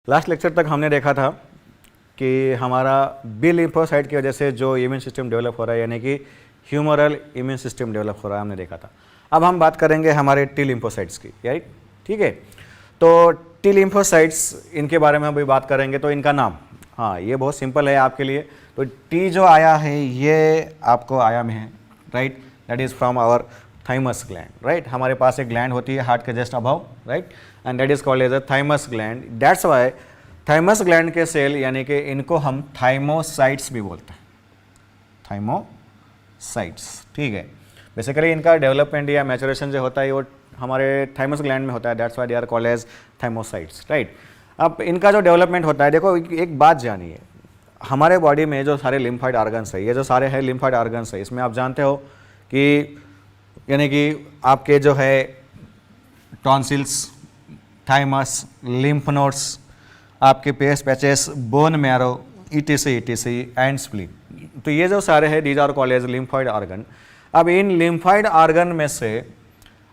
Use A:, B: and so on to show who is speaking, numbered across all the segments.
A: Last lecture तक हमने देखा था कि हमारा बी लिम्फोसाइट की वजह से जो इम्यून सिस्टम डेवलप हो रहा है, यानी कि ह्यूमरल इम्यून सिस्टम डेवलप हो रहा है, हमने देखा था। अब हम बात करेंगे हमारे टी लिम्फोसाइट्स की, राइट, ठीक है। तो टी लिम्फोसाइट्स, इनके बारे में अभी बात करेंगे। तो इनका नाम, हाँ, ये बहुत सिंपल है आपके लिए। तो टी जो आया है ये आपको आया में है, right, that is from our thymus gland, right. हमारे पास एक ग्लैंड होती है हार्ट के just above, right, and that is called as a thymus gland. That's why thymus gland के सेल, यानी कि इनको हम थाइमोसाइट्स भी बोलते हैं, थाइमोसाइट्स, ठीक है। बेसिकली इनका डेवलपमेंट या मैचुरेशन जो होता है वो हमारे थाइमस ग्लैंड में होता है, that's why they are called as thymocytes, right. अब इनका जो डेवलपमेंट होता है, देखो एक बात जानिए, हमारे बॉडी में जो सारे लिम्फाइड ऑर्गन्स है, ये जो सारे हैं लिम्फाइड ऑर्गन्स है, इसमें आप जानते हो कि यानी कि आपके जो है टॉन्सिल्स, थाइमस, लिम्फ नोड्स, आपके Peyer's patches, bone marrow, ETC and spleen, तो ये जो सारे हैं these are called as lymphoid organ. अब इन लिम्फाइड ऑर्गन में से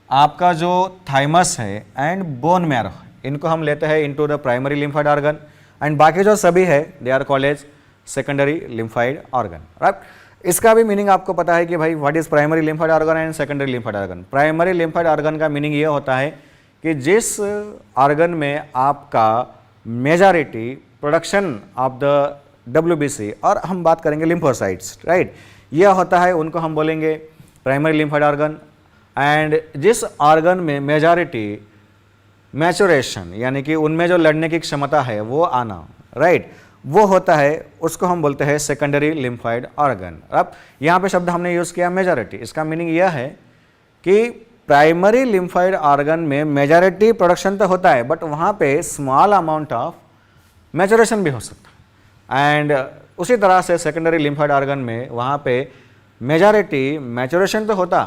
A: आपका जो थाइमस है एंड बोन मैरो, इनको हम लेते हैं into the primary lymphoid organ, and बाकी जो सभी है they are called as secondary lymphoid organ, right. इसका भी मीनिंग आपको पता है कि भाई what is primary lymphoid organ and secondary lymphoid organ. Primary lymphoid organ का मीनिंग ये होता है कि जिस ऑर्गन में आपका majority production of the WBC, और हम बात करेंगे लिम्फोसाइट्स, राइट, यह होता है, उनको हम बोलेंगे प्राइमरी लिम्फाइड ऑर्गन। एंड जिस ऑर्गन में मेजॉरिटी मैचुरेशन, यानी कि उनमें जो लड़ने की क्षमता है वो आना, राइट, वो होता है, उसको हम बोलते हैं सेकेंडरी लिम्फाइड ऑर्गन। अब यहाँ पे शब्द हमने यूज़ किया मेजॉरिटी, इसका मीनिंग यह है कि प्राइमरी लिम्फाइड ऑर्गन में मेजॉरिटी प्रोडक्शन तो होता है, बट वहाँ पे स्मॉल अमाउंट ऑफ मैचुरेशन भी हो सकता है। एंड उसी तरह से सेकेंडरी लिम्फाइड ऑर्गन में वहाँ पे मेजॉरिटी मैचुरेशन तो होता,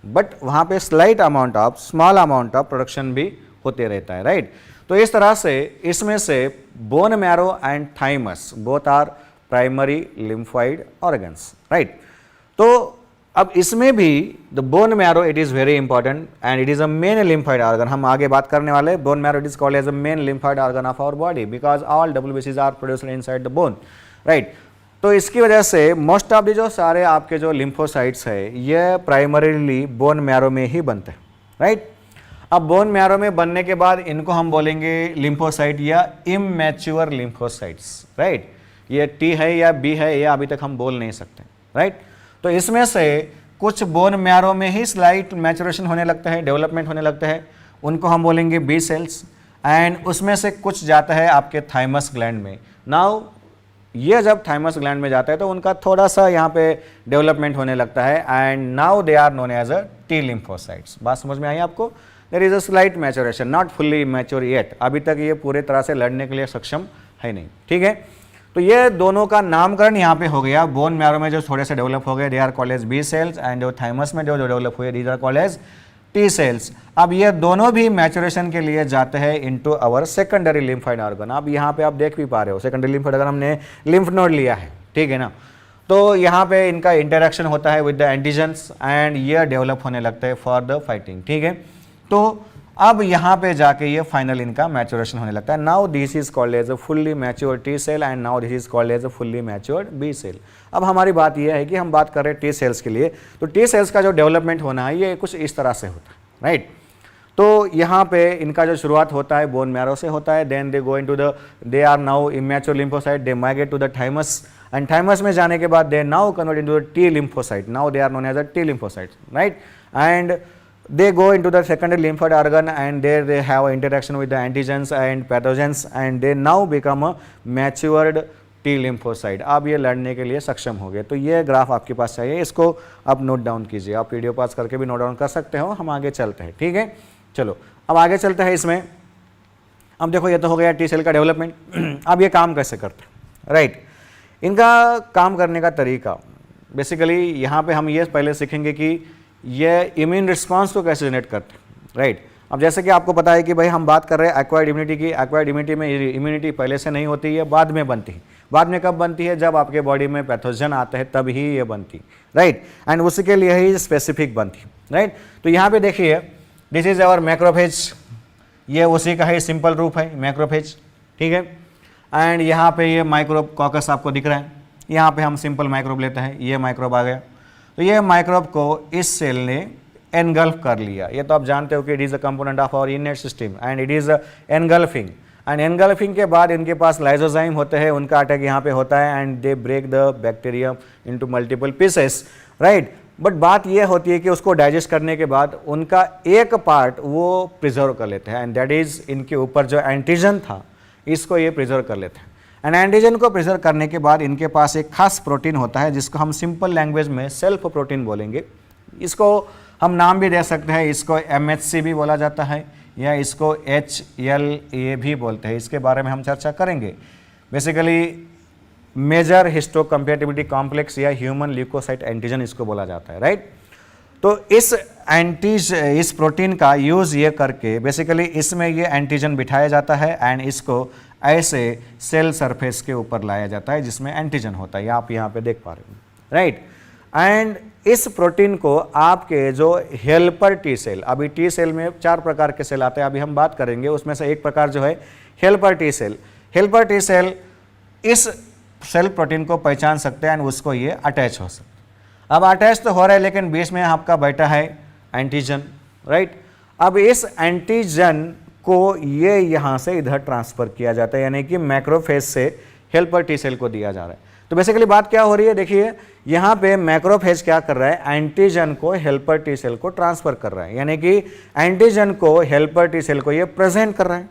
A: बट वहाँ पे slight amount of, small amount of production भी होते रहता है, राइट। तो इस तरह से इसमें से bone marrow and thymus both are primary lymphoid organs, right. तो अब इसमें भी the bone marrow, it is very important and it is a main lymphoid organ. हम आगे बात करने वाले, bone marrow it is called as a main lymphoid organ of our body because all WBCs are produced inside the bone, right. तो इसकी वजह से most of the जो सारे आपके जो लिम्फोसाइट्स है ये प्राइमरीली बोन मैरो में ही बनते हैं, राइट। अब बोन मैरो में बनने के बाद इनको हम बोलेंगे लिम्फोसाइट या इमैच्योर लिम्फोसाइट्स, राइट। ये T है या B है, ये अभी तक हम बोल नहीं सकते, राइट। तो इसमें से कुछ बोन मैरो में ही स्लाइट मैचुरेशन होने लगता है, डेवलपमेंट होने लगता है, उनको हम बोलेंगे B सेल्स। एंड उसमें से कुछ जाता है आपके थाइमस ग्लैंड में। नाउ ये जब थाइमस ग्लैंड में जाता है तो उनका थोड़ा सा यहाँ पे डेवलपमेंट होने लगता है, and now they are known as a T lymphocytes. बात समझ में आई आपको? There is a slight maturation, not fully mature yet, अभी तक ये पूरे तरह से लड़ने के लिए सक्षम है नहीं, ठीक है। तो ये दोनों का नामकरण यहाँ पे हो गया। बोन मैरो में जो थोड़े से डेवलप हो गए they are called as B cells, and जो थाइमस में जो डेवलप हुए these are called as T cells. अब ये दोनों भी मैचुरेशन के लिए जाते हैं into our secondary lymphoid organ. अब यहाँ पे आप देख भी पा रहे हो सेकेंडरी लिम्फाइड ऑर्गन, हमने लिम्फ नोड लिया है, ठीक है ना। तो यहाँ पे इनका इंटरेक्शन होता है विद द एंटीजन्स एंड ये डेवलप होने लगता है फॉर द फाइटिंग, ठीक है। तो अब यहाँ पे जाके ये फाइनल इनका मैचुरेशन होने लगता है। Now this is called as a fully mature T cell and now this is called as a fully mature B cell. अब हमारी बात यह है कि हम बात कर रहे हैं T सेल्स के लिए, तो T सेल्स का जो डेवलपमेंट होना है ये कुछ इस तरह से होता है, राइट। तो यहाँ पे इनका जो शुरुआत होता है बोन मैरो से होता है, then they go into the, they are now immature lymphocyte, they migrate to the thymus, and thymus में जाने के बाद they now convert into the T lymphocyte, now they are known as a T lymphocyte, right. And they go into the secondary lymphoid organ and there they have an interaction with the antigens and pathogens and they now become a matured T lymphocyte। अब ये लड़ने के लिए सक्षम हो गए। तो ये ग्राफ आपके पास चाहिए, इसको आप नोट डाउन कीजिए, आप वीडियो पास करके भी नोट डाउन कर सकते हो। हम आगे चलते हैं, ठीक है। चलो अब आगे चलते हैं इसमें। अब देखो ये तो हो गया T सेल का डेवलपमेंट। अब ये काम कैसे करते हैं, राइट। इनका काम करने का तरीका बेसिकली यहाँ पे हम ये पहले सीखेंगे कि ये इम्यून रिस्पांस को कैसे जनरेट करते हैं, राइट। अब जैसे कि आपको पता है कि भाई हम बात कर रहे हैं एक्वायर्ड इम्यूनिटी की। एक्वायर्ड इम्यूनिटी में इम्यूनिटी पहले से नहीं होती है, बाद में बनती है। बाद में कब बनती है? जब आपके बॉडी में पैथोजन आते हैं तब ही ये बनती, राइट। एंड उसी के लिए ही स्पेसिफिक बनती, राइट। तो यहाँ पे देखिए दिस इज आवर मैक्रोफेज, ये उसी का ही सिंपल रूप है मैक्रोफेज, ठीक है। एंड यहाँ पे ये माइक्रोब कॉकस आपको दिख रहा है, यहाँ पे हम सिंपल माइक्रोब लेते हैं, ये माइक्रोब आ गया। तो ये माइक्रोब को इस सेल ने एनगल्फ कर लिया। ये तो आप जानते हो कि it is a component of our innate system and it is engulfing. And engulfing के बाद इनके पास लाइसोजाइम होते हैं, उनका अटैक यहाँ पे होता है and they break the bacteria into multiple pieces, right. But बात ये होती है कि उसको डाइजेस्ट करने के बाद उनका एक पार्ट वो प्रिजर्व कर लेते हैं एंड दैट इज़ इनके ऊपर जो एंटीजन था इसको ये प्रिजर्व कर लेते हैं। एंड एंटीजन को प्रिजर्व करने के बाद इनके पास एक खास प्रोटीन होता है जिसको हम सिंपल लैंग्वेज में सेल्फ प्रोटीन बोलेंगे। इसको हम नाम भी दे सकते हैं, इसको MHC भी बोला जाता है या इसको HLA भी बोलते हैं, इसके बारे में हम चर्चा करेंगे। बेसिकली मेजर हिस्टोकम्पैटिबिलिटी कॉम्प्लेक्स या ह्यूमन ल्यूकोसाइट एंटीजन इसको बोला जाता है, राइट। तो इस प्रोटीन का यूज़ ये करके बेसिकली इसमें ये एंटीजन बिठाया जाता है एंड इसको ऐसे सेल सरफेस के ऊपर लाया जाता है जिसमें एंटीजन होता है, आप यहाँ पे देख पा रहे हो, राइट। एंड इस प्रोटीन को आपके जो हेल्पर टी सेल, अभी टी सेल में 4 प्रकार के सेल आते हैं, अभी हम बात करेंगे उसमें से एक प्रकार जो है helper T cell. Helper T cell इस सेल प्रोटीन को पहचान सकते हैं एंड उसको ये अटैच हो सकते हैं। अब अटैच तो हो रहा है लेकिन बीच में आपका बैठा है एंटीजन, राइट। अब इस एंटीजन को ये यहाँ से इधर ट्रांसफ़र किया जाता है, यानी कि मैक्रोफेज से हेल्पर टी सेल को दिया जा रहा है। तो बेसिकली बात क्या हो रही है, देखिए यहाँ पे मैक्रोफेज क्या कर रहा है, एंटीजन को हेल्पर टी सेल को ट्रांसफ़र कर रहा है, यानी कि एंटीजन को हेल्पर टी सेल को ये प्रेजेंट कर रहा है।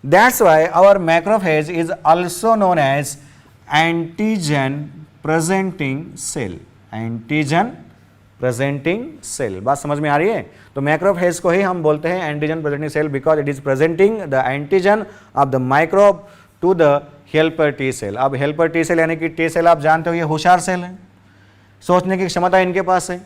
A: That's why our macrophage is also known as antigen presenting cell. Antigen presenting cell, बात समझ में आ रही है। तो मैक्रोफेज को ही हम बोलते हैं antigen presenting cell because it is presenting the antigen of the microbe to the helper T cell. अब हेल्पर टी सेल यानी कि टी सेल आप जानते हो ये होशियार सेल है, सोचने की क्षमता इनके पास है,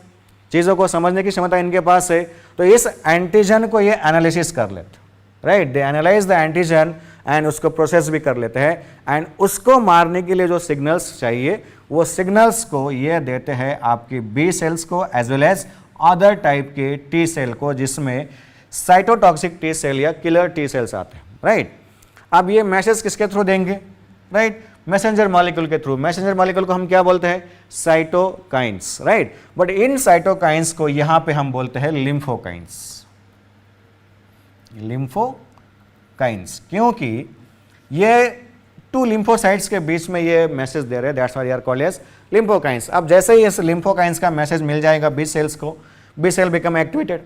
A: चीज़ों को समझने की क्षमता इनके पास है। तो इस एंटीजन को ये एनालिसिस कर लेते, right, they analyse the antigen and उसको प्रोसेस भी कर लेते हैं एंड उसको मारने के लिए जो सिग्नल्स चाहिए वो सिग्नल्स को ये देते हैं आपकी बी सेल्स को as well as other type के टी सेल को, जिसमें साइटोटॉक्सिक टी सेल या किलर टी सेल्स आते हैं, राइट। अब ये मैसेज किसके थ्रू देंगे, राइट, मैसेंजर मॉलिक्यूल के थ्रू। मैसेंजर मॉलिक्यूल को हम क्या बोलते हैं, साइटोकाइंस, राइट। बट इन साइटोकाइंस को यहां पे हम बोलते हैं लिम्फोकाइंस। लिम्फोकाइंस क्योंकि ये 2 लिम्फोसाइट्स के बीच में ये मैसेज दे रहे हैं, that's why they are called as lymphokines. अब जैसे ही इस लिम्फोकाइंस का मैसेज मिल जाएगा बी सेल्स को, B cell become activated.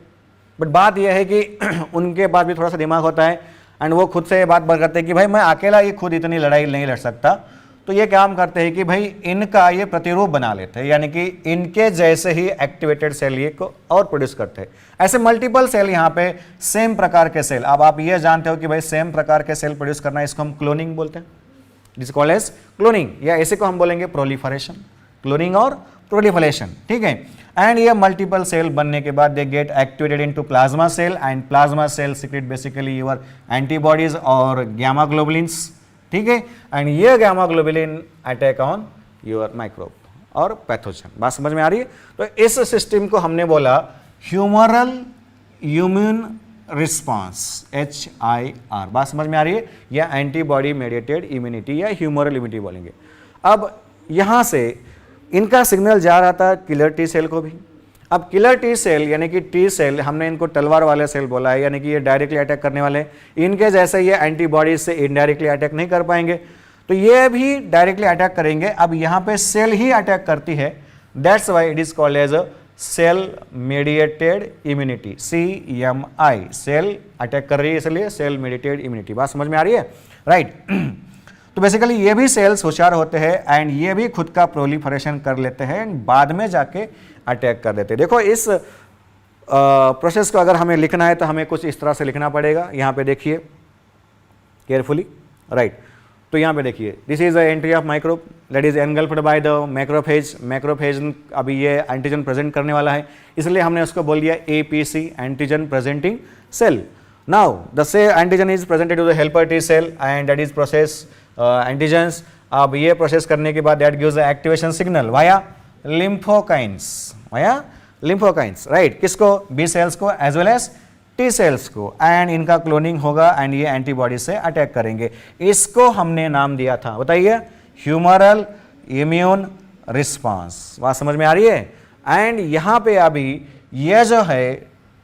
A: But बात यह है कि उनके पास भी थोड़ा सा दिमाग होता है एंड वो खुद से ये बात करते हैं कि भाई मैं अकेला ये खुद इतनी लड़ाई नहीं लड़ सकता, तो ये काम करते हैं कि भाई इनका ये प्रतिरूप बना लेते हैं, यानी कि इनके जैसे ही एक्टिवेटेड सेल ये को और प्रोड्यूस करते हैं। ऐसे मल्टीपल सेल यहाँ पे सेम प्रकार के सेल। अब आप ये जानते हो कि भाई सेम प्रकार के सेल प्रोड्यूस करना, इसको हम क्लोनिंग बोलते हैं, दिस कॉल्ड एज क्लोनिंग, या इसी को हम बोलेंगे प्रोलिफरेशन, क्लोनिंग और प्रोलिफरेशन, ठीक है। एंड ये मल्टीपल सेल बनने के बाद they get activated into plasma cell and plasma cell secrete basically your antibodies और गामा ग्लोबुलिन्स, ठीक है। एंड ये gamma globulin attack on your microbe और पैथोजन। बात समझ में आ रही है। तो इस सिस्टम को हमने बोला ह्यूमरल इम्यून रिस्पॉन्स, HIR। बात समझ में आ रही है, या एंटीबॉडी मेडिएटेड इम्यूनिटी या ह्यूमरल इम्यूनिटी बोलेंगे। अब यहाँ से इनका सिग्नल जा रहा था किलर टी सेल को भी। अब किलर टी सेल यानी कि टी सेल, हमने इनको तलवार वाले सेल बोला है, यानी कि ये डायरेक्टली अटैक करने वाले हैं। इनके जैसे ये एंटीबॉडीज से इनडायरेक्टली अटैक नहीं कर पाएंगे, तो ये भी डायरेक्टली अटैक करेंगे। अब यहाँ पे सेल ही अटैक करती है, that's why it is called as a cell mediated immunity, CMI। Cell attack कर रही है इसलिए सेल मेडिएटेड इम्यूनिटी। बात समझ में आ रही है, राइट। तो बेसिकली ये भी सेल्स होशियार होते हैं एंड ये भी खुद का प्रोलिफरेशन कर लेते हैं एंड बाद में जाके अटैक कर देते हैं। देखो इस प्रोसेस को अगर हमें लिखना है तो हमें कुछ इस तरह से लिखना पड़ेगा। यहाँ पे देखिए केयरफुली, राइट। तो यहाँ पे देखिए this is the entry of microbe that is engulfed by the macrophage. Macrophage अभी ये एंटीजन प्रेजेंट करने वाला है, इसलिए हमने उसको बोल दिया APC, antigen presenting cell. Now the से antigen is presented to the helper T cell and that is process antigens. अब ये प्रोसेस करने के बाद that gives the activation signal via lymphokines, right. किसको, बी सेल्स को as well as T cells को and इनका क्लोनिंग होगा एंड ये एंटीबॉडी से अटैक करेंगे। इसको हमने नाम दिया था, बताइए, ह्यूमरल इम्यून रिस्पांस। बात समझ में आ रही है? एंड यहां पे अभी ये जो है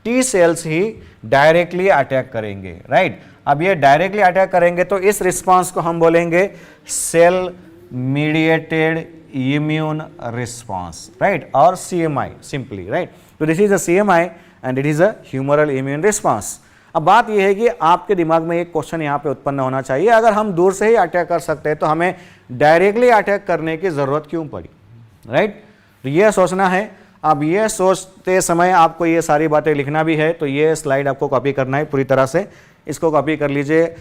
A: टी सेल्स ही डायरेक्टली अटैक करेंगे, राइट। अब ये डायरेक्टली अटैक करेंगे तो इस रिस्पांस को हम बोलेंगे cell mediated immune response, right, और CMI सिंपली, राइट। तो this is a CMI and it is a humoral immune response. अब बात यह है कि आपके दिमाग में एक क्वेश्चन यहाँ पे उत्पन्न होना चाहिए, अगर हम दूर से ही अटैक कर सकते हैं तो हमें डायरेक्टली अटैक करने की जरूरत क्यों पड़ी, राइट। तो ये सोचना है। अब ये सोचते समय आपको ये सारी बातें लिखना भी है, तो ये स्लाइड आपको कॉपी करना है पूरी तरह से, इसको कॉपी कर लीजिए,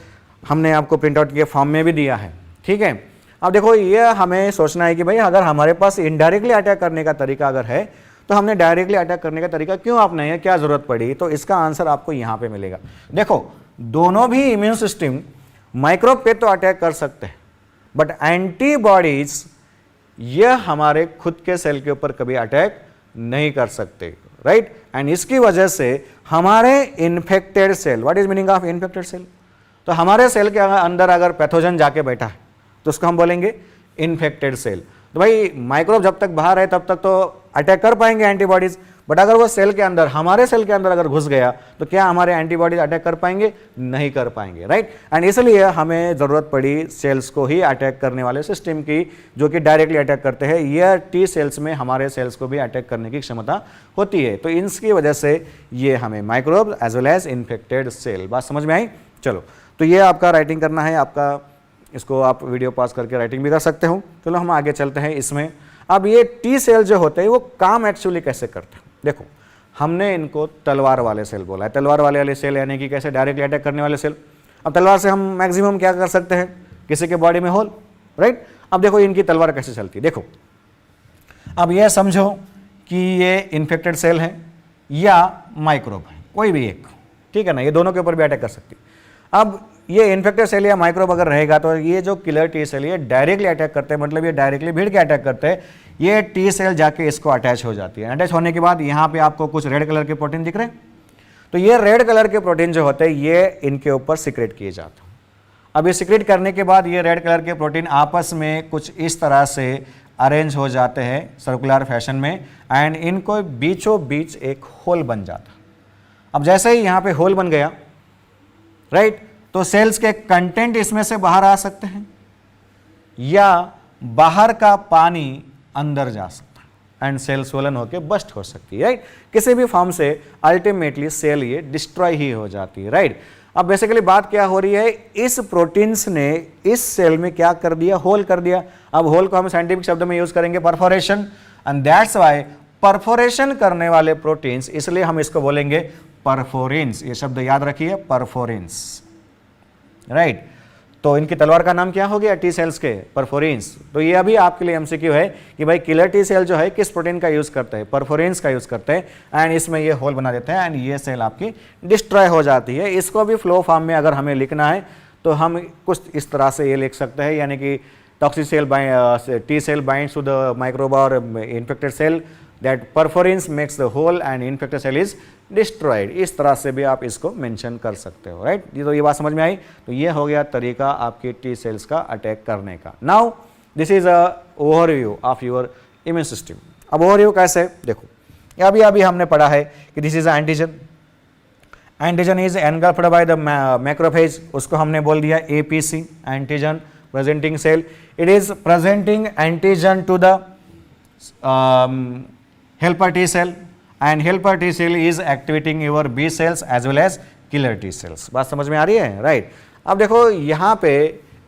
A: हमने आपको प्रिंट आउट के फॉर्म में भी दिया है, ठीक है। अब देखो ये हमें सोचना है कि भाई अगर हमारे पास इनडायरेक्टली अटैक करने का तरीका अगर है तो हमने डायरेक्टली अटैक करने का तरीका क्यों अपनाया, क्या जरूरत पड़ी। तो इसका आंसर आपको यहाँ पे मिलेगा। देखो दोनों भी इम्यून सिस्टम माइक्रोब पे तो अटैक कर सकते हैं, बट एंटीबॉडीज ये हमारे खुद के सेल के ऊपर कभी अटैक नहीं कर सकते, राइट। एंड इसकी वजह से हमारे infected cell, what is meaning of infected cell, तो हमारे सेल के अंदर अगर पैथोजन जाके बैठा है तो उसको हम बोलेंगे इन्फेक्टेड सेल। तो भाई माइक्रोब जब तक बाहर है तब तक तो अटैक कर पाएंगे एंटीबॉडीज, बट अगर वो सेल के अंदर, हमारे सेल के अंदर अगर घुस गया तो क्या हमारे एंटीबॉडीज अटैक कर पाएंगे, नहीं कर पाएंगे, राइट। एंड इसलिए हमें जरूरत पड़ी सेल्स को ही अटैक करने वाले सिस्टम की, जो कि डायरेक्टली अटैक करते हैं। यह टी सेल्स में हमारे सेल्स को भी अटैक करने की क्षमता होती है, तो इसकी वजह से ये हमें microbe as well as infected cell. बात समझ में आई? चलो, तो ये आपका राइटिंग करना है, आपका इसको आप वीडियो पॉज करके राइटिंग भी कर सकते हो। चलो हम आगे चलते हैं इसमें। अब ये टी सेल जो होते हैं वो काम एक्चुअली कैसे करते हैं। देखो हमने इनको तलवार वाले सेल बोला है, तलवार वाले सेल यानी कि कैसे डायरेक्टली अटैक करने वाले सेल। अब तलवार से हम मैक्सिमम क्या कर सकते हैं, किसी के बॉडी में होल, राइट। अब देखो इनकी तलवार कैसे चलती है। देखो अब ये समझो कि ये इन्फेक्टेड सेल है या माइक्रोब है, कोई भी एक, ठीक है ना, ये दोनों के ऊपर भी अटैक कर सकती है। अब ये इन्फेक्टेड सेल या माइक्रोब अगर रहेगा तो ये जो किलर टी सेल ये डायरेक्टली अटैक करते हैं, मतलब ये डायरेक्टली भीड़ के अटैक करते हैं। ये टी सेल जाके इसको अटैच हो जाती है। अटैच होने के बाद यहाँ पे आपको कुछ रेड कलर के प्रोटीन दिख रहे हैं, तो ये रेड कलर के प्रोटीन जो होते हैं ये इनके ऊपर सिक्रेट किए जाते हैं। अब ये सिक्रेट करने के बाद ये रेड कलर के प्रोटीन आपस में कुछ इस तरह से अरेंज हो जाते हैं सर्कुलर फैशन में, एंड इनको बीचों बीच एक होल बन जाता। अब जैसे ही यहाँ पे होल बन गया, राइट, तो सेल्स के कंटेंट इसमें से बाहर आ सकते हैं या बाहर का पानी अंदर जा सकता है एंड सेल स्वलन होकर बस्ट हो सकती है, राइट। किसी भी फॉर्म से अल्टीमेटली सेल ये डिस्ट्रॉय ही हो जाती है, राइट। अब बेसिकली बात क्या हो रही है, इस प्रोटीन्स ने इस सेल में क्या कर दिया, होल कर दिया। अब होल को हम साइंटिफिक शब्द में यूज करेंगे perforation, and that's why perforation करने वाले प्रोटीन्स, इसलिए हम इसको बोलेंगे परफोरिन्स। ये शब्द याद रखिए, परफोरिन्स, राइट। तो इनकी तलवार का नाम क्या हो गया, टी सेल्स के, परफोरिन्स। तो ये अभी आपके लिए एमसीक्यू है कि भाई किलर टी सेल जो है किस प्रोटीन का यूज करते हैं, परफोरिन्स का यूज करते हैं, एंड इसमें ये होल बना देते हैं एंड ये सेल आपकी डिस्ट्रॉय हो जाती है। इसको भी फ्लो फॉर्म में अगर हमें लिखना है तो हम कुछ इस तरह से ये लिख सकते हैं, यानी कि toxic cell T cell binds to the microbe और infected cell, that perforins makes the hole and infected cell is destroyed. इस तरह से भी आप इसको मेंशन कर सकते हो, राइट। तो ये बात समझ में आई। तो ये हो गया तरीका आपके टी सेल्स का अटैक करने का। Now this is a overview of your immune system. अब ओवरव्यू कैसे, देखो अभी हमने पढ़ा है कि this is a antigen, antigen is engulfed by the macrophage, उसको हमने बोल दिया APC, antigen presenting cell. It is presenting antigen to the helper T cell, and helper T cell is activating your B cells as well as killer T cells। बात समझ में आ रही है, राइट। अब देखो यहाँ पे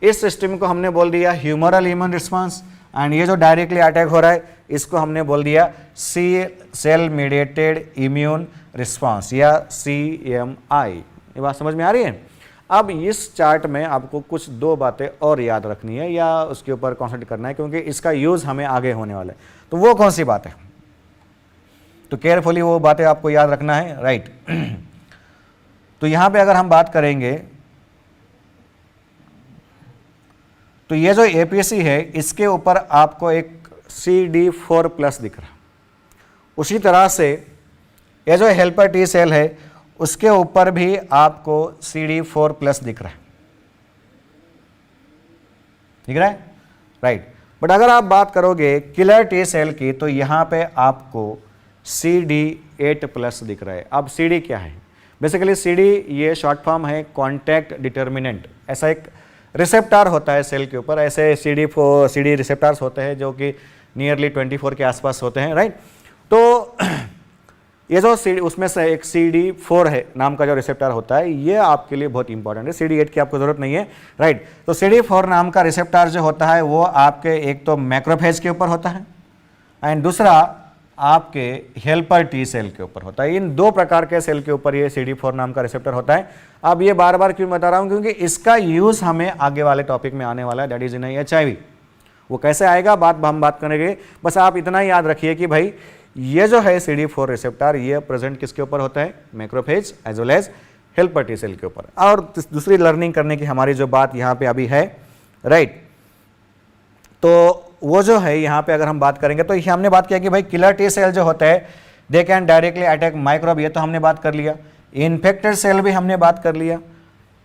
A: इस सिस्टम को हमने बोल दिया ह्यूमरल इम्यून रिस्पांस, एंड ये जो डायरेक्टली अटैक हो रहा है इसको हमने बोल दिया सेल मीडिएटेड इम्यून रिस्पांस या CMI। ये बात समझ में आ रही है। अब इस चार्ट में आपको कुछ दो बातें और याद रखनी है या उसके ऊपर कॉन्सेंट्रेट करना है, क्योंकि इसका यूज हमें आगे होने वाला है। तो वो कौन सी बात है, तो केयरफुली वो बातें आपको याद रखना है, राइट। तो यहां पे अगर हम बात करेंगे तो ये जो एपीसी है इसके ऊपर आपको एक CD4+ दिख रहा। उसी तरह से ये जो हेल्पर टी सेल है उसके ऊपर भी आपको CD4+ दिख रहा है, दिख रहा है, राइट। बट अगर आप बात करोगे किलर टी सेल की तो यहां पे आपको CD8+ दिख रहा है। अब CD क्या है? बेसिकली CD ये शॉर्ट फॉर्म है कॉन्टैक्ट डिटर्मिनेंट। ऐसा एक रिसेप्टर होता है सेल के ऊपर, ऐसे CD रिसेप्टर्स होते हैं जो कि नियरली 24 के आसपास होते हैं, राइट। तो ये जो CD उसमें से एक CD4 है नाम का जो रिसेप्टर होता है, ये आपके लिए बहुत इंपॉर्टेंट है। CD8 की आपको जरूरत नहीं है, राइट। तो CD4 नाम का रिसेप्टर जो होता है वो आपके एक तो मैक्रोफेज के ऊपर होता है एंड दूसरा आपके हेल्पर टी सेल के ऊपर होता है। इन 2 प्रकार के सेल के ऊपर ये CD4 नाम का रिसेप्टर होता है। अब ये बार बार क्यों बता रहा हूं? क्योंकि इसका यूज हमें आगे वाले टॉपिक में आने वाला है, दैट इज इन HIV। वो कैसे आएगा हम बात करेंगे। बस आप इतना ही याद रखिए कि भाई ये जो है CD4 रिसेप्टर ये प्रेजेंट किसके ऊपर होता है? Macrophage as well as helper T cell के ऊपर। और दूसरी लर्निंग करने की हमारी जो बात यहाँ पे अभी है, राइट, तो वो जो है यहाँ पे अगर हम बात करेंगे तो हमने बात किया कि भाई किलर टी सेल जो होता है they can directly attack microbe, ये तो हमने बात कर लिया। इन्फेक्टेड सेल भी हमने बात कर लिया।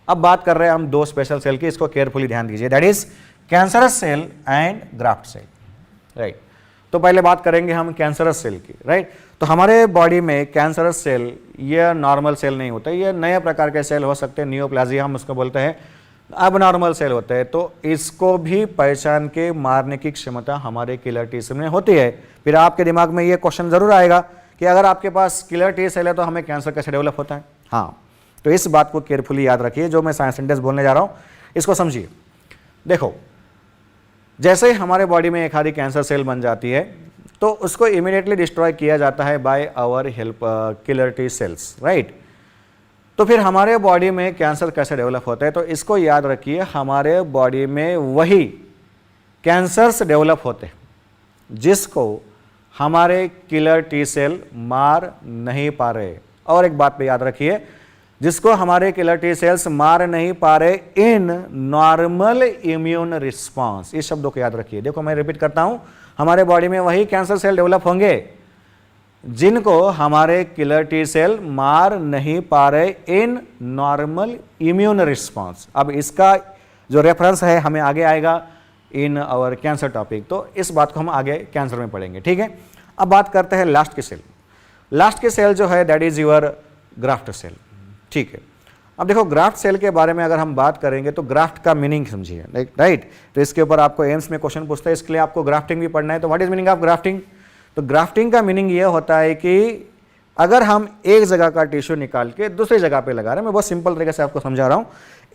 A: अब बात कर रहे हैं हम 2 स्पेशल सेल की, इसको केयरफुली ध्यान दीजिए, that is cancerous cell and graft cell, right. तो पहले बात करेंगे हम कैंसरस सेल की, राइट। तो हमारे बॉडी में कैंसरस सेल ये नॉर्मल सेल नहीं होता, ये नए प्रकार के सेल हो सकते हैं, नियोप्लाजिया हम उसको बोलते हैं, अब नॉर्मल सेल होते हैं। तो इसको भी पहचान के मारने की क्षमता हमारे किलर टी सेल में होती है। फिर आपके दिमाग में ये क्वेश्चन जरूर आएगा कि अगर आपके पास किलर टी सेल है तो हमें कैंसर कैसे डेवलप होता है? हाँ, तो इस बात को केयरफुली याद रखिए। जो मैं सेंटेंस बोलने जा रहा हूँ इसको समझिए। देखो, जैसे ही हमारे बॉडी में एक आधी कैंसर सेल बन जाती है तो उसको इमीडिएटली डिस्ट्रॉय किया जाता है by our help killer T cells, right. तो फिर हमारे बॉडी में कैंसर कैसे डेवलप होता है? तो इसको याद रखिए, हमारे बॉडी में वही कैंसर्स डेवलप होते हैं जिसको हमारे किलर टी सेल मार नहीं पा रहे। और एक बात पे याद रखिए, जिसको हमारे किलर टी सेल्स मार नहीं पा रहे इन नॉर्मल इम्यून रिस्पॉन्स। इस शब्दों को याद रखिए। देखो मैं रिपीट करता हूं, हमारे बॉडी में वही कैंसर सेल डेवलप होंगे जिनको हमारे किलर टी सेल मार नहीं पा रहे इन नॉर्मल इम्यून रिस्पॉन्स। अब इसका जो रेफरेंस है हमें आगे आएगा इन आवर कैंसर टॉपिक, तो इस बात को हम आगे कैंसर में पढ़ेंगे, ठीक है। अब बात करते हैं लास्ट के सेल। लास्ट के सेल जो है that is your graft cell, ठीक है। अब देखो, ग्राफ्ट सेल के बारे में अगर हम बात करेंगे तो ग्राफ्ट का मीनिंग समझिए, राइट। तो इसके ऊपर आपको एम्स में क्वेश्चन पूछता है, इसके लिए आपको ग्राफ्टिंग भी पढ़ना है। तो what is meaning of grafting? तो ग्राफ्टिंग का मीनिंग ये होता है कि अगर हम एक जगह का टिश्यू निकाल के दूसरी जगह पे लगा रहे हैं, मैं बहुत सिंपल तरीके से आपको समझा रहा हूँ,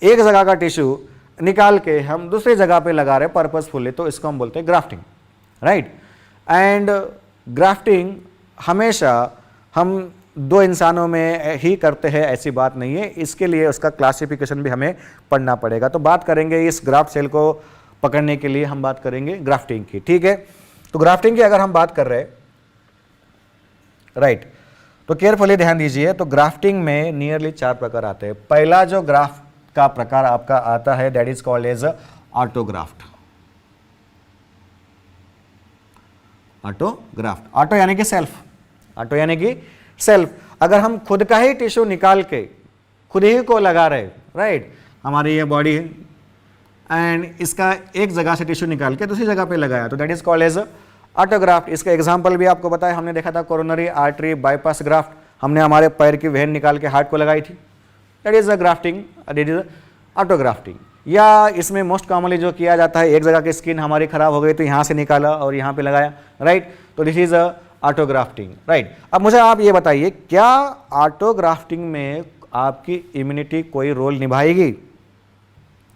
A: एक जगह का टिश्यू निकाल के हम दूसरी जगह पे लगा रहे हैं पर्पसफुली, तो इसको हम बोलते हैं ग्राफ्टिंग, राइट। एंड ग्राफ्टिंग हमेशा हम 2 इंसानों में ही करते हैं ऐसी बात नहीं है, इसके लिए उसका क्लासिफिकेशन भी हमें पढ़ना पड़ेगा। तो बात करेंगे इस ग्राफ्ट सेल को पकड़ने के लिए हम बात करेंगे ग्राफ्टिंग की, ठीक है। तो ग्राफ्टिंग की अगर हम बात कर रहे हैं, राइट, तो केयरफुली ध्यान दीजिए। तो ग्राफ्टिंग में नियरली 4 प्रकार आते हैं। पहला जो ग्राफ्ट का प्रकार आपका आता है that is called as autograft. Autograft, auto यानी कि सेल्फ, ऑटो यानी कि सेल्फ। अगर हम खुद का ही टिश्यू निकाल के खुद ही को लगा रहे, राइट, हमारी ये बॉडी है एंड इसका एक जगह से टिश्यू निकाल के दूसरी जगह पे लगाया, तो that is called as autograft. इसका एग्जांपल भी आपको बताया, हमने देखा था कोरोनरी आर्टरी बाईपास ग्राफ्ट, हमने हमारे पैर की वेन निकाल के हार्ट को लगाई थी, that is a grafting, that is autografting. या इसमें मोस्ट कॉमनली जो किया जाता है, एक जगह की स्किन हमारी खराब हो गई तो यहाँ से निकाला और यहाँ पे लगाया, राइट, तो दिस इज अ ऑटोग्राफ्टिंग, राइट। अब मुझे आप ये बताइए, क्या ऑटोग्राफ्टिंग में आपकी इम्यूनिटी कोई रोल निभाएगी?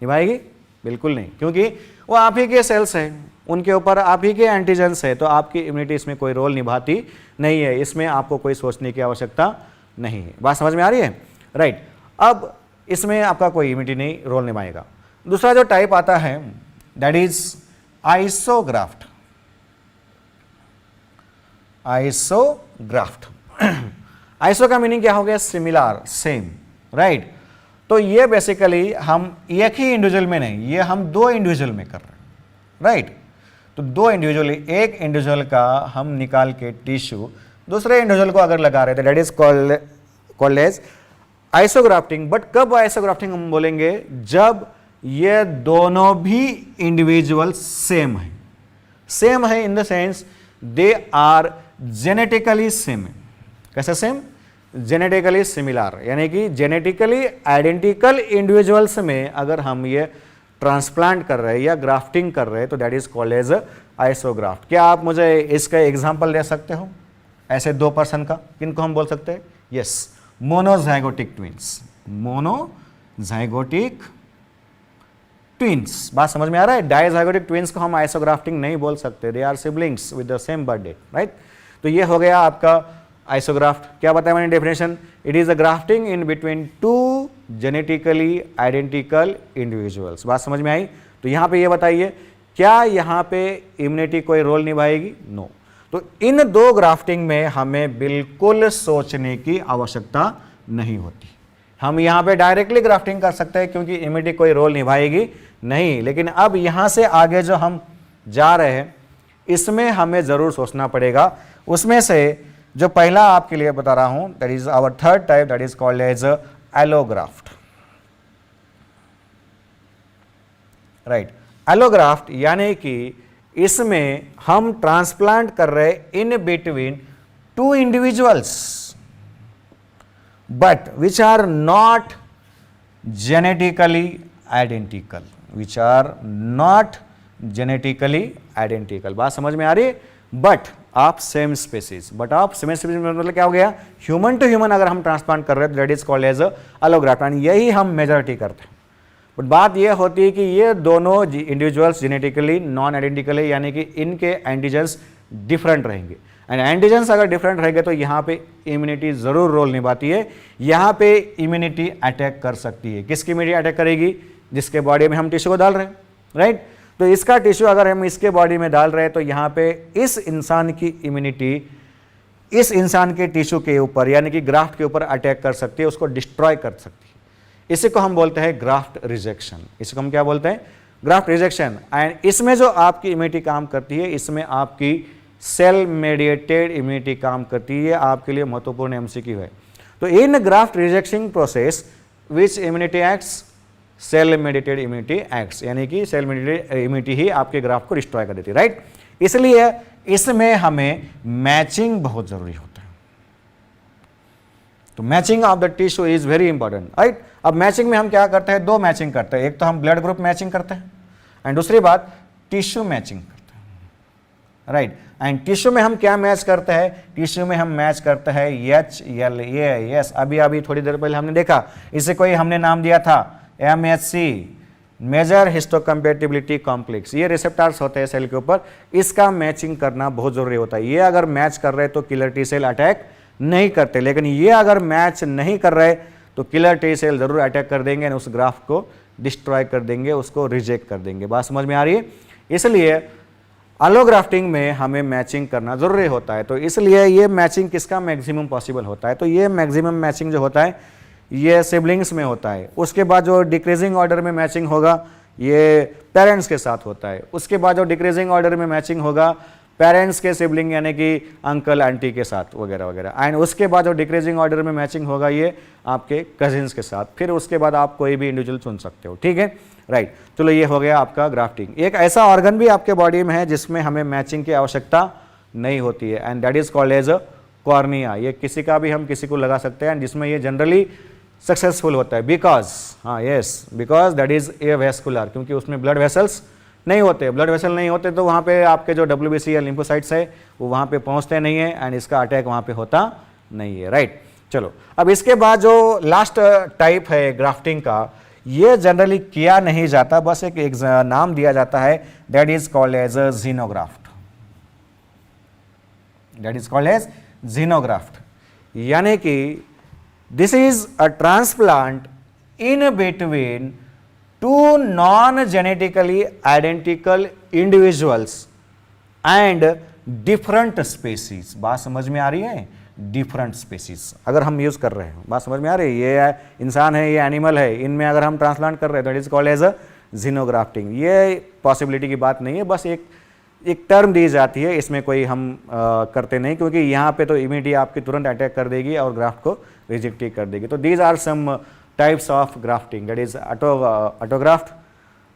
A: निभाएगी? बिल्कुल नहीं, क्योंकि वो आप ही के सेल्स हैं, उनके ऊपर आप ही के एंटीजेंस है, तो आपकी इम्यूनिटी इसमें कोई रोल निभाती नहीं है। इसमें आपको कोई सोचने की आवश्यकता नहीं है। बात समझ में आ रही है, राइट। अब इसमें आपका कोई इम्यूनिटी नहीं रोल निभाएगा। दूसरा जो टाइप आता है that is isograft. Isograft, iso का मीनिंग क्या हो गया? Similar, same, right. तो ये बेसिकली हम एक ही इंडिविजुअल में नहीं, ये हम 2 इंडिविजुअल में कर रहे हैं, राइट। तो 2 इंडिविजुअल, एक इंडिविजुअल का हम निकाल के टिश्यू दूसरे इंडिविजुअल को अगर लगा रहे थे, that is called as isografting, but कब आइसोग्राफ्टिंग हम बोलेंगे? जब ये दोनों भी इंडिविजुअल सेम है। सेम है in the sense they are genetically same. कैसे सेम? जेनेटिकली सिमिलर, यानी कि जेनेटिकली आइडेंटिकल इंडिविजुअल्स में अगर हम ये ट्रांसप्लांट कर रहे हैं या ग्राफ्टिंग कर रहे हैं तो that is called as isograft. क्या आप मुझे इसका एग्जांपल दे सकते हो ऐसे दो पर्सन का? किनको हम बोल सकते हैं? Yes, monozygotic twins. Monozygotic twins, बात समझ में आ रहा है? डाइजाइगोटिक ट्विंस को हम आइसोग्राफ्टिंग नहीं बोल सकते, they are siblings with the same birth date, right? तो ये हो गया आपका आइसोग्राफ्ट। क्या बताया मैंने definition? It is a grafting in between two genetically identical individuals. बात समझ में आई? तो यहां पे ये बताइए, क्या यहां पे इम्यूनिटी कोई रोल निभाएगी? नो। तो इन दो ग्राफ्टिंग में हमें बिल्कुल सोचने की आवश्यकता नहीं होती। हम यहां पे डायरेक्टली ग्राफ्टिंग कर सकते हैं क्योंकि इम्यूनिटी कोई रोल निभाएगी नहीं। लेकिन अब यहां से आगे जो हम जा रहे हैं इसमें हमें जरूर सोचना पड़ेगा। उसमें से जो पहला आपके लिए बता रहा हूं, that is our third type, that is called as allograft, right? Allograft यानी कि इसमें हम ट्रांसप्लांट कर रहे in between two individuals but which are not genetically identical, which are not genetically identical. बात समझ में आ रही है? But of same species. But of same species मतलब क्या हो गया? ह्यूमन टू ह्यूमन अगर हम ट्रांसप्लांट कर रहे हैं तो that is called as allograft, and यही हम मेजॉरिटी करते हैं। बट बात यह होती है कि ये दोनों इंडिविजुअल्स जेनेटिकली नॉन आइडेंटिकल है, यानी कि इनके एंटीजेंस डिफरेंट रहेंगे। एंड एंटीजेंस अगर डिफरेंट रहेंगे तो यहाँ पे इम्यूनिटी जरूर रोल निभाती है। यहाँ पे इम्यूनिटी अटैक कर सकती है। किसकी इम्यूनिटी अटैक करेगी? जिसके बॉडी में हम टिश्यू को डाल रहे हैं, राइट? तो इसका टिश्यू अगर हम इसके बॉडी में डाल रहे हैं तो यहाँ पे इस इंसान की इम्यूनिटी इस इंसान के टिश्यू के ऊपर यानी कि ग्राफ्ट के ऊपर अटैक कर सकती है, उसको डिस्ट्रॉय कर सकती है। इसी को हम बोलते हैं ग्राफ्ट रिजेक्शन। इसको हम क्या बोलते हैं? Graft rejection. एंड इसमें जो आपकी इम्यूनिटी काम करती है, इसमें आपकी सेल मेडिएटेड इम्यूनिटी काम करती है। आपके लिए महत्वपूर्ण एमसीक्यू है। तो in graft rejection process which immunity acts? Cell mediated immunity acts, यानी कि सेल मेडिएटेड इम्यूनिटी ही आपके ग्राफ्ट को डिस्ट्रॉय कर देती है, राइट? इसलिए इसमें हमें मैचिंग बहुत जरूरी होता है। तो matching of the tissue is very important, right? अब मैचिंग में हम क्या करते हैं? दो मैचिंग करते हैं। एक तो हम ब्लड ग्रुप मैचिंग करते हैं एंड दूसरी बात टिश्यू मैचिंग करते हैं, राइट? एंड टिश्यू में हम क्या मैच करते हैं? टिश्यू में हम मैच करते हैं HLA। अभी थोड़ी देर पहले हमने देखा, इसे कोई हमने नाम दिया था MHC, मेजर हिस्टोकम्पैटिबिलिटी कॉम्प्लेक्स। ये रिसेप्टर्स होते हैं सेल के ऊपर, इसका मैचिंग करना बहुत जरूरी होता है। ये अगर मैच कर रहे तो किलर टी सेल अटैक नहीं करते, लेकिन ये अगर मैच नहीं कर रहे तो किलर टी सेल जरूर अटैक कर देंगे, उस ग्राफ्ट को डिस्ट्रॉय कर देंगे, उसको रिजेक्ट कर देंगे। बात समझ में आ रही है? इसलिए एलोग्राफ्टिंग में हमें मैचिंग करना जरूरी होता है। तो इसलिए ये मैचिंग किसका मैक्सिमम पॉसिबल होता है? तो ये मैक्सिमम मैचिंग जो होता है ये सिबलिंग्स में होता है। उसके बाद जो डिक्रीजिंग ऑर्डर में मैचिंग होगा ये पेरेंट्स के साथ होता है। उसके बाद जो डिक्रीजिंग ऑर्डर में मैचिंग होगा पेरेंट्स के सिबलिंग यानी कि अंकल आंटी के साथ वगैरह वगैरह। एंड उसके बाद जो डिक्रीजिंग ऑर्डर में मैचिंग होगा ये आपके कजिन्स के साथ। फिर उसके बाद आप कोई भी इंडिविजुअल चुन सकते हो, ठीक है, राइट? चलो ये हो गया आपका ग्राफ्टिंग। एक ऐसा ऑर्गन भी आपके बॉडी में है जिसमें हमें मैचिंग की आवश्यकता नहीं होती है, and that is called as cornea. ये किसी का भी हम किसी को लगा सकते हैं जिसमें ये जनरली सक्सेसफुल होता है because because that is a vascular, क्योंकि उसमें ब्लड वेसल्स नहीं होते। ब्लड वेसल नहीं होते तो वहाँ पे आपके जो WBC या लिम्फोसाइट्स है वो वहाँ पे पहुँचते नहीं है एंड इसका अटैक वहाँ पे होता नहीं है, राइट? चलो अब इसके बाद जो लास्ट टाइप है ग्राफ्टिंग का, ये जनरली किया नहीं जाता, बस एक नाम दिया जाता है, that is called as xenograft. That is called as xenograft, यानी कि this is a transplant in between two non genetically identical individuals and different species. बात समझ में आ रही है? डिफरेंट स्पेसीज अगर हम यूज कर रहे हैं, बात समझ में आ रही है? ये इंसान है, ये एनिमल है, इनमें अगर हम ट्रांसप्लांट कर रहे हैं that is called as a xenografting. ये पॉसिबिलिटी की बात नहीं है, बस एक टर्म दी जाती है, इसमें कोई हम करते नहीं, क्योंकि यहाँ पे तो इमीडिएट आपकी तुरंत अटैक कर देगी और ग्राफ्ट को रिजेक्ट कर देगी। तो these are some types of grafting, that is autograft,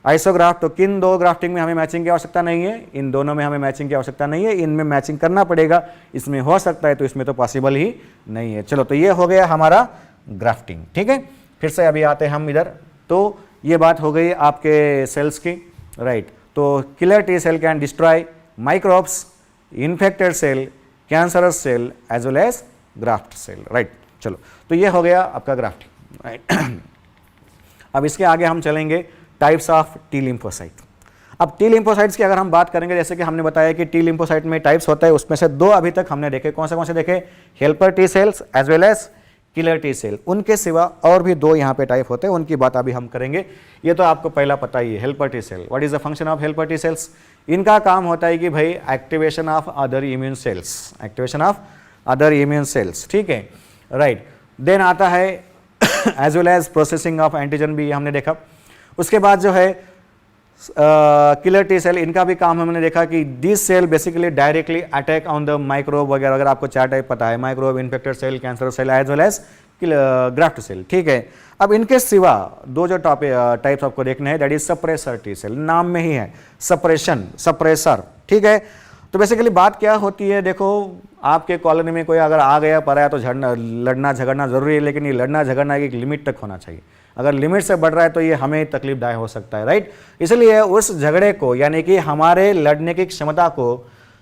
A: isograft. तो किन दो ग्राफ्टिंग में हमें मैचिंग की आवश्यकता नहीं है, इन दोनों में हमें मैचिंग की आवश्यकता नहीं है, इनमें मैचिंग करना पड़ेगा, इसमें हो सकता है तो इसमें तो पॉसिबल ही नहीं है। चलो, तो ये हो गया हमारा ग्राफ्टिंग, ठीक है। फिर से अभी आते हैं हम इधर, तो ये बात हो गई आपके सेल्स की, राइट। तो killer T cell can destroy microbes, infected cell, cancerous cell as well as graft cell, right. चलो, तो ये हो गया आपका ग्राफ्टिंग, राइट। अब इसके आगे हम चलेंगे टाइप्स ऑफ टी लिम्फोसाइट। अब टी लिम्फोसाइट्स की अगर हम बात करेंगे, जैसे कि हमने बताया कि टी लिम्फोसाइट में टाइप्स होता है, उसमें से दो अभी तक हमने देखे, कौन से देखे, helper T cells as well as killer T cell. उनके सिवा और भी दो यहाँ पे टाइप होते हैं, उनकी बात अभी हम करेंगे। ये तो आपको पहला पता ही है, helper T cell. What is the function of helper T cells? इनका काम होता है कि भाई activation of other immune cells, activation of other immune cells, ठीक है, राइट। देन आता है as well as processing of antigen भी हमने देखा। उसके बाद जो है किलर टी सेल, इनका भी काम हमने देखा कि this cell basically directly attack on the microbe वगैरह, अगर आपको चार टाइप पता है, microbe, infected cell, cancer cell as well as graft cell, ठीक है। अब इनके सिवा दो जो टाइप्स आपको देखने हैं, that is suppressor T cell, नाम में ही है सप्रेशन, सप्रेसर, ठीक है। तो बेसिकली बात क्या होती है, देखो आपके कॉलोनी में कोई अगर आ गया पराया तो लड़ना झगड़ना जरूरी है, लेकिन ये लड़ना झगड़ना एक लिमिट तक होना चाहिए। अगर लिमिट से बढ़ रहा है तो ये हमें तकलीफदायक हो सकता है, राइट। इसलिए उस झगड़े को, यानी कि हमारे लड़ने की क्षमता को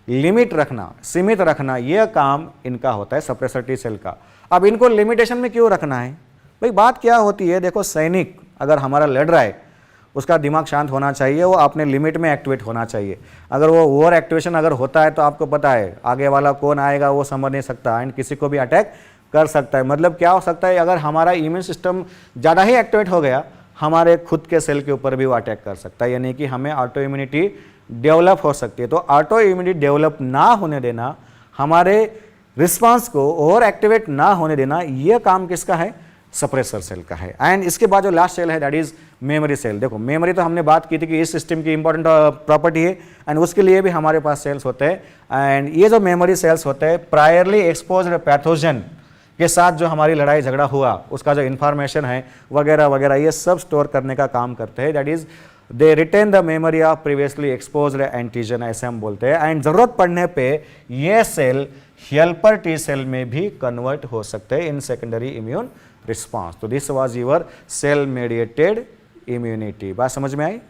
A: लिमिट रखना, सीमित रखना, यह काम इनका होता है, सप्रेसर टी सेल का। अब इनको लिमिटेशन में क्यों रखना है भाई? बात क्या होती है, देखो सैनिक अगर हमारा लड़ रहा है, उसका दिमाग शांत होना चाहिए, वो अपने लिमिट में एक्टिवेट होना चाहिए। अगर वो ओवर एक्टिवेशन अगर होता है तो आपको पता है आगे वाला कौन आएगा वो समझ नहीं सकता, एंड किसी को भी अटैक कर सकता है। मतलब क्या हो सकता है, अगर हमारा इम्यून सिस्टम ज़्यादा ही एक्टिवेट हो गया, हमारे खुद के सेल के ऊपर भी वो अटैक कर सकता है, यानी कि हमें ऑटो इम्यूनिटी डेवलप हो सकती है। तो ऑटो इम्यूनिटी डेवलप ना होने देना, हमारे रिस्पांस को ओवर एक्टिवेट ना होने देना, यह काम किसका है? सप्रेसर सेल का है। एंड इसके बाद जो लास्ट सेल है दैट इज मेमोरी सेल। देखो मेमोरी तो हमने बात की थी कि इस सिस्टम की इंपॉर्टेंट प्रॉपर्टी है, एंड उसके लिए भी हमारे पास सेल्स होते हैं। एंड ये जो मेमोरी सेल्स होते हैं, प्रायरली एक्सपोज्ड पैथोजन के साथ जो हमारी लड़ाई झगड़ा हुआ, उसका जो इन्फॉर्मेशन है वगैरह वगैरह, ये सब स्टोर करने का काम करते हैं। That is they retain the memory of previously exposed antigen, ऐसे हम बोलते हैं। एंड जरूरत पड़ने पे ये सेल हेल्पर टी सेल में भी कन्वर्ट हो सकते हैं इन सेकेंडरी इम्यून रिस्पॉन्स। तो this was your cell mediated immunity. बात समझ में आई?